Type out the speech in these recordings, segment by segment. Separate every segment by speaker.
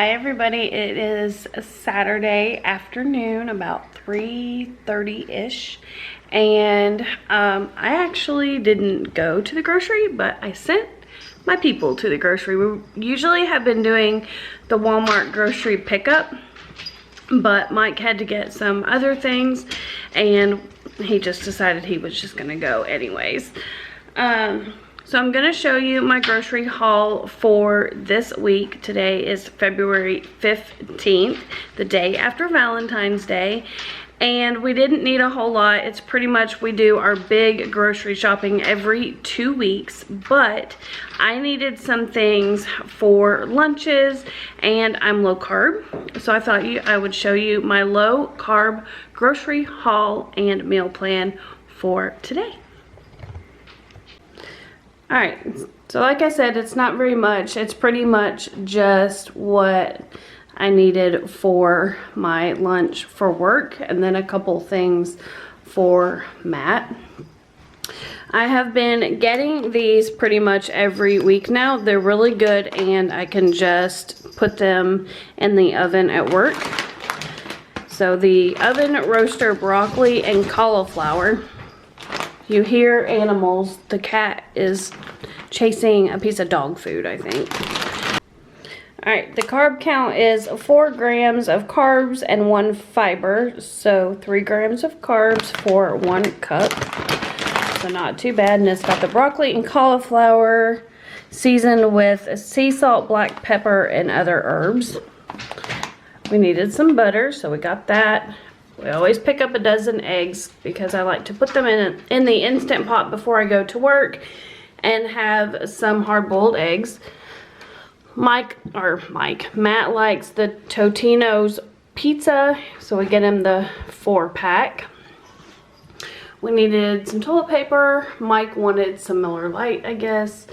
Speaker 1: Hi everybody, it is Saturday afternoon, about 3:30-ish, and I actually didn't go to the grocery, but I sent my people to the grocery. We usually have been doing the Walmart grocery pickup, but Mike had to get some other things, and he just decided he was just gonna go anyways. So I'm gonna show you my grocery haul for this week. Today is February 15th, the day after Valentine's Day. And we didn't need a whole lot. It's pretty much, we do our big grocery shopping every 2 weeks, but I needed some things for lunches, and I'm low carb. So I thought I would show you my low carb grocery haul and meal plan for today. Alright, so like I said, it's not very much. It's pretty much just what I needed for my lunch for work, and then a couple things for Matt. I have been getting these pretty much every week now. They're really good, and I can just put them in the oven at work. So the oven roaster broccoli and cauliflower. You hear animals. The cat is chasing a piece of dog food, I think. Alright, the carb count is 4 grams of carbs and 1 fiber. So 3 grams of carbs for 1 cup. So not too bad. And it's got the broccoli and cauliflower seasoned with sea salt, black pepper, and other herbs. We needed some butter, so we got that. We always pick up a dozen eggs because I like to put them in the Instant Pot before I go to work and have some hard-boiled eggs. Matt likes the Totino's pizza, so we get him the 4-pack. We needed some toilet paper. Mike wanted some Miller Lite, I guess,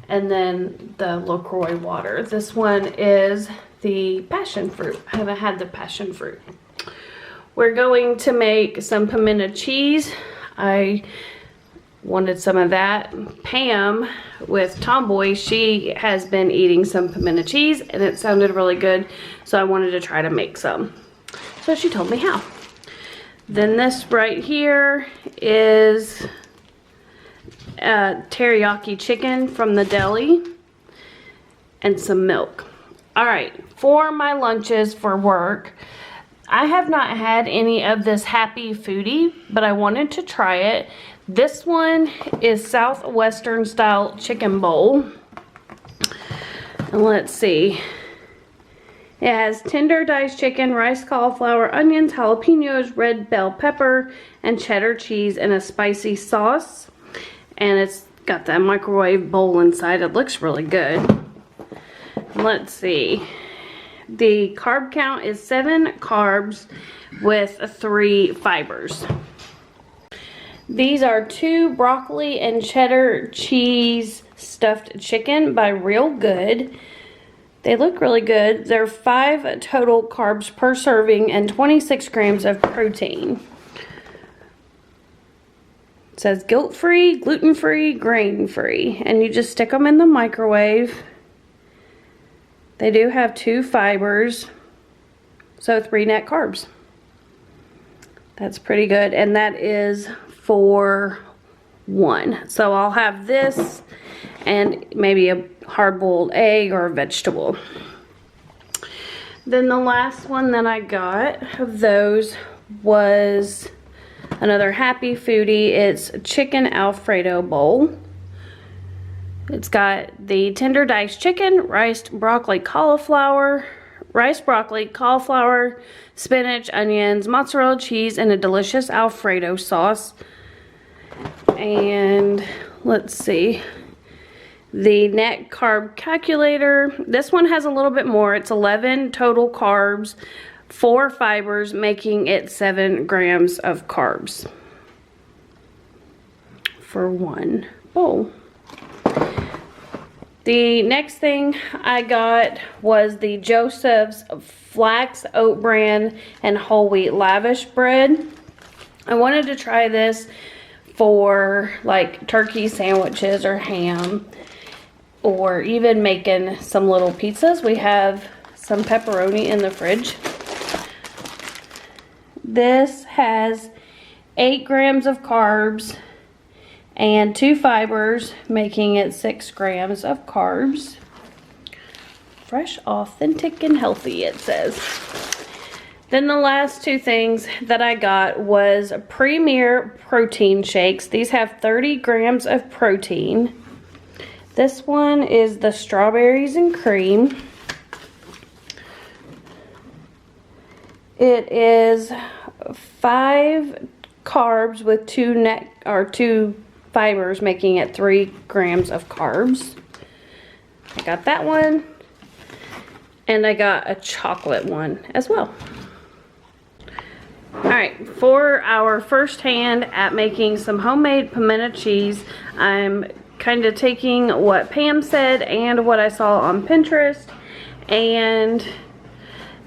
Speaker 1: and then the LaCroix water. This one is the passion fruit. I haven't had the passion fruit. We're going to make some pimento cheese. I wanted some of that. Pam with Tomboy, she has been eating some pimento cheese and it sounded really good, so I wanted to try to make some. So she told me how. Then this right here is teriyaki chicken from the deli and some milk. Alright, for my lunches for work, I have not had any of this Happy Foodie, but I wanted to try it. This one is Southwestern style chicken bowl. And let's see. It has tender diced chicken, rice, cauliflower, onions, jalapenos, red bell pepper, and cheddar cheese in a spicy sauce. And it's got that microwave bowl inside. It looks really good. Let's see. The carb count is 7 carbs with 3 fibers. These are 2 broccoli and cheddar cheese stuffed chicken by Real Good. They look really good. They're 5 total carbs per serving and 26 grams of protein. It says guilt-free, gluten-free, grain-free. And you just stick them in the microwave. They do have 2 fibers, so 3 net carbs. That's pretty good, and that is for 1. So I'll have this and maybe a hard-boiled egg or a vegetable. Then the last one that I got of those was another Happy Foodie. It's a chicken Alfredo bowl. It's got the tender diced chicken, rice, broccoli, cauliflower, spinach, onions, mozzarella cheese, and a delicious Alfredo sauce. And let's see, the net carb calculator. This one has a little bit more. It's 11 total carbs, 4 fibers, making it 7 grams of carbs for 1 bowl. The next thing I got was the Joseph's Flax Oat Bran and Whole Wheat Lavish Bread. I wanted to try this for like turkey sandwiches or ham, or even making some little pizzas. We have some pepperoni in the fridge. This has 8 grams of carbs and 2 fibers, making it 6 grams of carbs. Fresh, authentic, and healthy, it says. Then the last 2 things that I got was Premier protein shakes. These have 30 grams of protein. This one is the strawberries and cream. It is 5 carbs with 2 fibers, making it 3 grams of carbs. I got that one. And I got a chocolate one as well. Alright, for our first hand at making some homemade pimento cheese, I'm kind of taking what Pam said and what I saw on Pinterest, and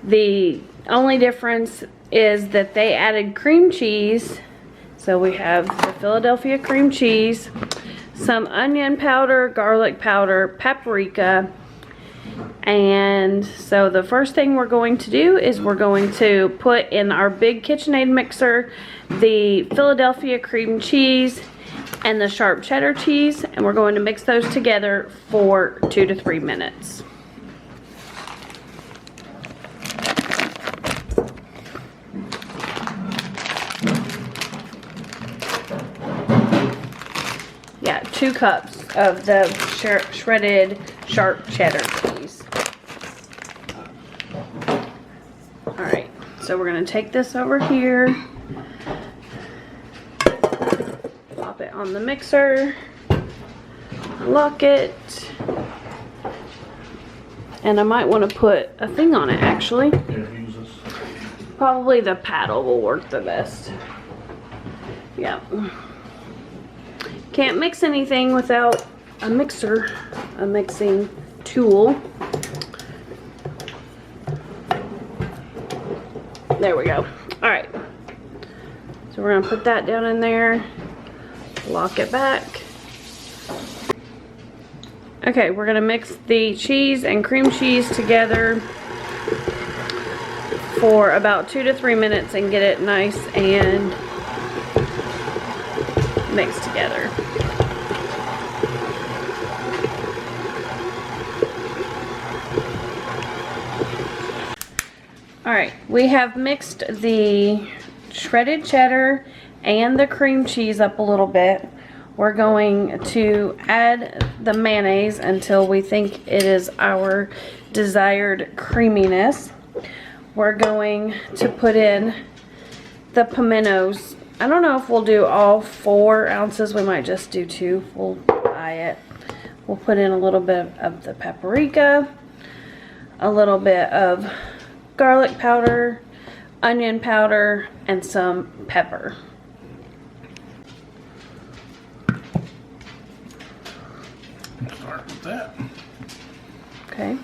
Speaker 1: the only difference is that they added cream cheese. So we have the Philadelphia cream cheese, some onion powder, garlic powder, paprika. And so the first thing we're going to do is we're going to put in our big KitchenAid mixer the Philadelphia cream cheese and the sharp cheddar cheese, and we're going to mix those together for 2 to 3 minutes. Yeah, 2 cups of the shredded sharp cheddar cheese. Alright, so we're going to take this over here, pop it on the mixer, lock it, and I might want to put a thing on it actually. Probably the paddle will work the best. Yeah. Can't mix anything without a mixer, a mixing tool. There we go. Alright. So we're going to put that down in there, lock it back. Okay, we're going to mix the cheese and cream cheese together for about 2 to 3 minutes and get it nice and mixed together. Alright, we have mixed the shredded cheddar and the cream cheese up a little bit. We're going to add the mayonnaise until we think it is our desired creaminess. We're going to put in the pimentos. I don't know if we'll do all 4 ounces. We might just do 2. We'll buy it. We'll put in a little bit of the paprika, a little bit of garlic powder, onion powder, and some pepper.
Speaker 2: Start with that.
Speaker 1: Okay.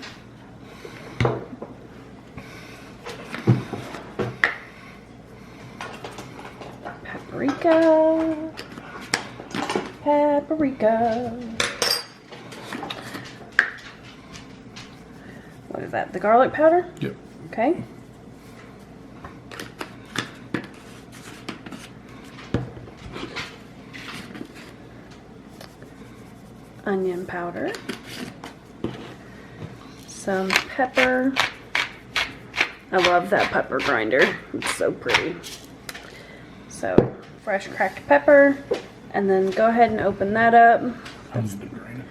Speaker 1: Paprika. Paprika. What is that? The garlic powder?
Speaker 2: Yep.
Speaker 1: Okay. Onion powder. Some pepper. I love that pepper grinder. It's so pretty. So, fresh cracked pepper. And then go ahead and open that up.
Speaker 2: I need to drain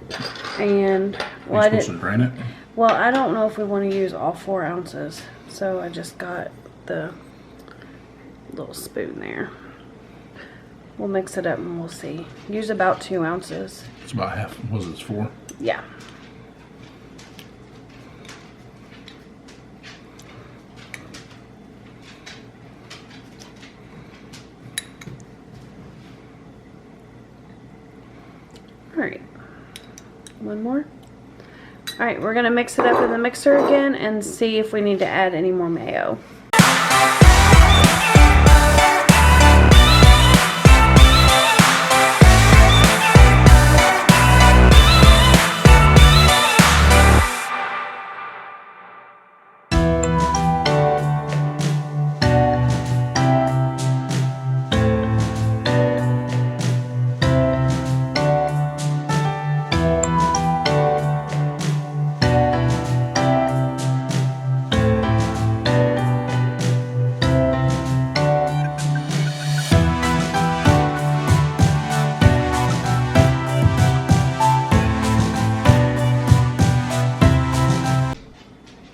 Speaker 2: it.
Speaker 1: And well,
Speaker 2: You're supposed to drain it?
Speaker 1: Well, I don't know if we want to use all 4 ounces, so I just got the little spoon there. We'll mix it up and we'll see. Use about 2 ounces.
Speaker 2: It's about half. Was it 4?
Speaker 1: Yeah. Alright. One more. Alright, we're going to mix it up in the mixer again and see if we need to add any more mayo.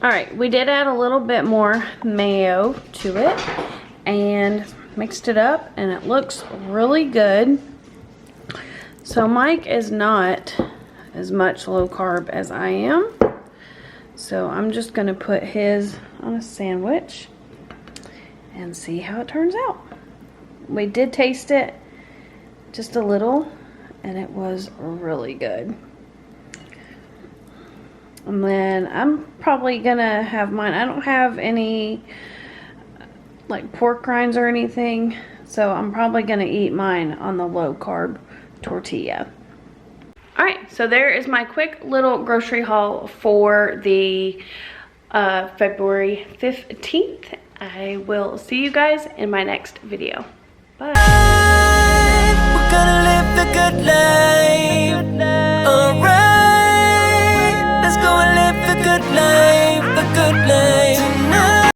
Speaker 1: All right, we did add a little bit more mayo to it and mixed it up, and it looks really good. So Mike is not as much low carb as I am. So I'm just gonna put his on a sandwich and see how it turns out. We did taste it just a little, and it was really good. And then I'm probably gonna have mine. I don't have any like pork rinds or anything, so I'm probably gonna eat mine on the low carb tortilla. All right, so there is my quick little grocery haul for the February 15th. I will see you guys in my next video. Bye.
Speaker 3: We're gonna live the good life. Alright, let's go and live the good life, the good life.